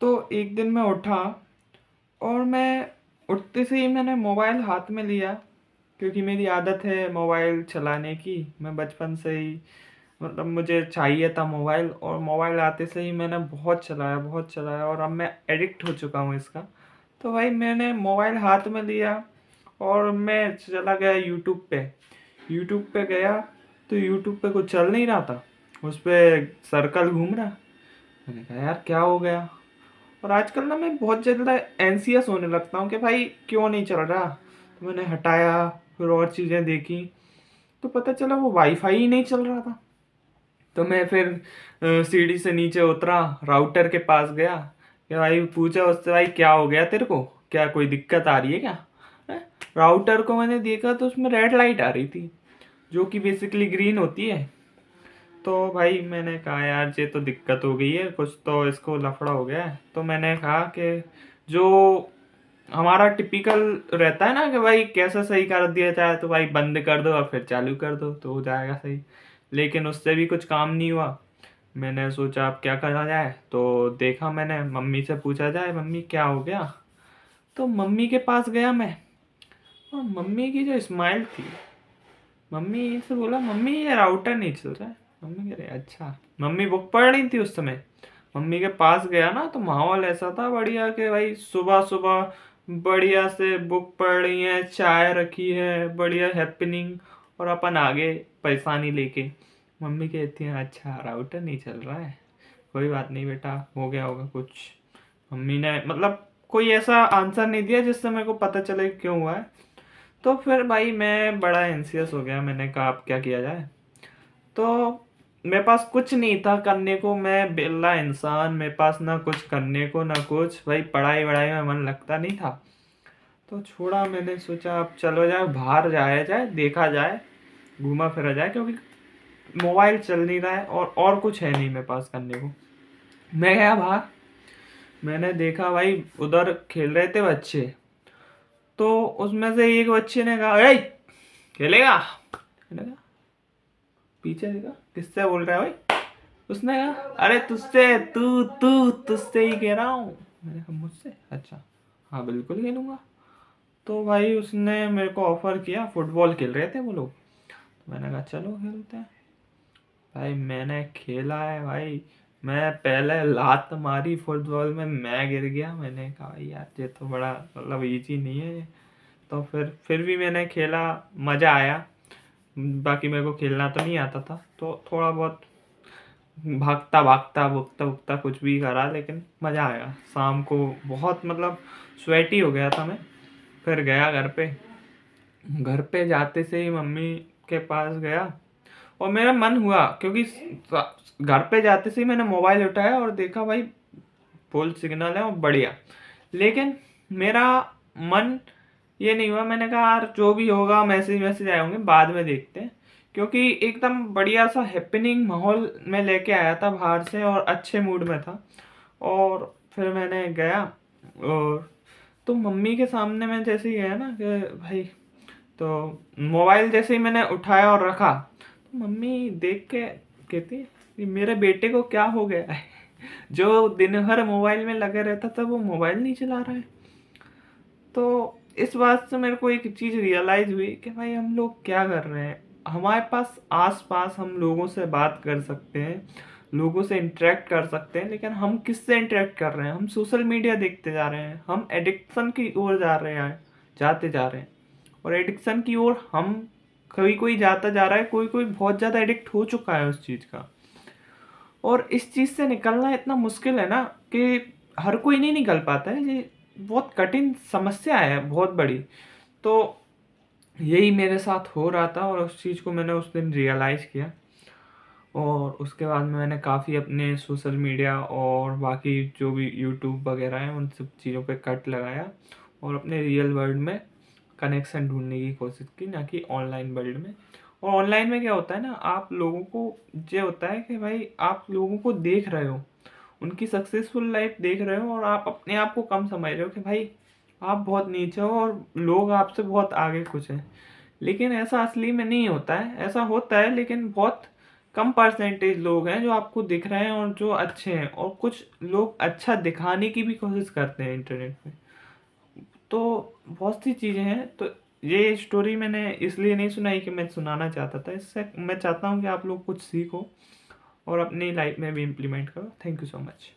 तो एक दिन मैं उठा और मैं उठते से ही मैंने मोबाइल हाथ में लिया, क्योंकि मेरी आदत है मोबाइल चलाने की। मैं बचपन से ही मतलब मुझे चाहिए था मोबाइल, और मोबाइल आते से ही मैंने बहुत चलाया और अब मैं एडिक्ट हो चुका हूँ इसका। तो भाई मैंने मोबाइल हाथ में लिया और मैं चला गया यूट्यूब पे गया। तो यूट्यूब पे कुछ चल नहीं रहा था, उस पे सर्कल घूम रहा। मैंने कहा यार क्या हो गया। और आजकल ना मैं बहुत ज़्यादा एंसियस होने लगता हूँ कि भाई क्यों नहीं चल रहा। तो मैंने हटाया, फिर और चीज़ें देखी, तो पता चला वो वाईफाई ही नहीं चल रहा था। तो मैं फिर सीढ़ी से नीचे उतरा, राउटर के पास गया कि भाई पूछा उससे, भाई क्या हो गया तेरे को, क्या कोई दिक्कत आ रही है क्या। हैं? राउटर को मैंने देखा तो उसमें रेड लाइट आ रही थी, जो कि बेसिकली ग्रीन होती है। तो भाई मैंने कहा यार ये तो दिक्कत हो गई है, कुछ तो इसको लफड़ा हो गया है। तो मैंने कहा कि जो हमारा टिपिकल रहता है ना कि भाई कैसे सही कर दिया जाए, तो भाई बंद कर दो और फिर चालू कर दो तो हो जाएगा सही। लेकिन उससे भी कुछ काम नहीं हुआ। मैंने सोचा अब क्या करा जाए, तो देखा, मैंने मम्मी से पूछा जाए मम्मी क्या हो गया। तो मम्मी के पास गया मैं, और मम्मी की जो स्माइल थी, मम्मी से बोला मम्मी ये राउटर नहीं चल रहा है। मम्मी कह रही अच्छा। मम्मी बुक पढ़ रही थी उस समय। मम्मी के पास गया ना तो माहौल ऐसा था बढ़िया कि भाई सुबह सुबह बढ़िया से बुक पढ़ रही है, चाय रखी है, बढ़िया हैपनिंग, और अपन आगे परेशानी लेके। मम्मी कहती है अच्छा राउटर नहीं चल रहा है, कोई बात नहीं बेटा, हो गया होगा कुछ। मम्मी ने मतलब कोई ऐसा आंसर नहीं दिया जिससे मेरे को पता चले क्यों हुआ है। तो फिर भाई मैं बड़ा एंसियस हो गया, मैंने कहा अब क्या किया जाए। तो मेरे पास कुछ नहीं था करने को, मैं बेला इंसान, मेरे पास ना कुछ करने को ना कुछ, भाई पढ़ाई वढ़ाई में मन लगता नहीं था। तो छोड़ा, मैंने सोचा अब चलो जाए बाहर जाया जाए, देखा जाए, घूमा फिरा जाए, क्योंकि मोबाइल चल नहीं रहा है और कुछ है नहीं मेरे पास करने को। मैं गया बाहर, मैंने देखा भाई उधर खेल रहे थे बच्चे। तो उसमें से एक बच्चे ने कहा ए खेलेगा। मैंने कहा, पीछे देखा किससे बोल रहा है भाई। उसने कहा अरे तुझसे, तू तू तुझसे ही कह रहा हूँ। मैंने कहा मुझसे, अच्छा हाँ बिल्कुल खेलूंगा। तो भाई उसने मेरे को ऑफर किया, फुटबॉल खेल रहे थे वो लोग। तो मैंने कहा चलो खेलते हैं। भाई मैंने खेला है भाई, मैं पहले लात मारी फुटबॉल में, मैं गिर गया। मैंने कहा भाई यार ये तो बड़ा मतलब इजी नहीं है ये। तो फिर भी मैंने खेला, मज़ा आया। बाकी मेरे को खेलना तो नहीं आता था, तो थोड़ा बहुत भागता भागता भुगता भुगता कुछ भी करा, लेकिन मज़ा आया। शाम को बहुत मतलब स्वेटी हो गया था मैं। फिर गया घर पे, घर पे जाते से ही मम्मी के पास गया, और मेरा मन हुआ, क्योंकि घर पे जाते से ही मैंने मोबाइल उठाया और देखा भाई फुल सिग्नल है और बढ़िया। लेकिन मेरा मन ये नहीं हुआ, मैंने कहा यार जो भी होगा मैसेज मैसेज आए होंगे बाद में देखते हैं। क्योंकि एकदम बढ़िया सा हैपनिंग माहौल में लेके आया था बाहर से, और अच्छे मूड में था। और फिर मैंने गया, और तो मम्मी के सामने मैं जैसे ही गया ना कि भाई, तो मोबाइल जैसे ही मैंने उठाया और रखा, तो मम्मी देख के कहती "ये मेरे बेटे को क्या हो गया है जो दिन भर मोबाइल में लगे रहता था वो मोबाइल नहीं चला रहा है"। तो इस बात से मेरे को एक चीज़ रियलाइज हुई कि भाई हम लोग क्या कर रहे हैं। हमारे पास आस पास हम लोगों से बात कर सकते हैं, लोगों से इंटरेक्ट कर सकते हैं, लेकिन हम किससे इंटरेक्ट कर रहे हैं, हम सोशल मीडिया देखते जा रहे हैं, हम एडिक्शन की ओर जा रहे हैं, जाते जा रहे हैं। और एडिक्शन की ओर हम, कोई कोई जाता जा रहा है, कोई कोई बहुत ज़्यादा एडिक्ट हो चुका है उस चीज़ का। और इस चीज़ से निकलना इतना मुश्किल है ना कि हर कोई नहीं निकल पाता है, ये बहुत कठिन समस्या है, बहुत बड़ी। तो यही मेरे साथ हो रहा था, और उस चीज़ को मैंने उस दिन रियलाइज़ किया। और उसके बाद में मैंने काफ़ी अपने सोशल मीडिया और बाकी जो भी यूट्यूब वगैरह हैं उन सब चीज़ों पे कट लगाया, और अपने रियल वर्ल्ड में कनेक्शन ढूंढने की कोशिश की, ना कि ऑनलाइन वर्ल्ड में। और ऑनलाइन में क्या होता है ना, आप लोगों को ये होता है कि भाई आप लोगों को देख रहे हो, उनकी सक्सेसफुल लाइफ देख रहे हो, और आप अपने आप को कम समझ रहे हो कि भाई आप बहुत नीचे हो और लोग आपसे बहुत आगे कुछ हैं। लेकिन ऐसा असली में नहीं होता है, ऐसा होता है लेकिन बहुत कम परसेंटेज लोग हैं जो आपको दिख रहे हैं और जो अच्छे हैं, और कुछ लोग अच्छा दिखाने की भी कोशिश करते हैं इंटरनेट पे। तो बहुत सी चीज़ें हैं। तो ये स्टोरी मैंने इसलिए नहीं सुनाई कि मैं सुनाना चाहता था, इससे मैं चाहता हूँ कि आप लोग कुछ सीखो और अपनी लाइफ में भी इम्प्लीमेंट करो। Thank you so much.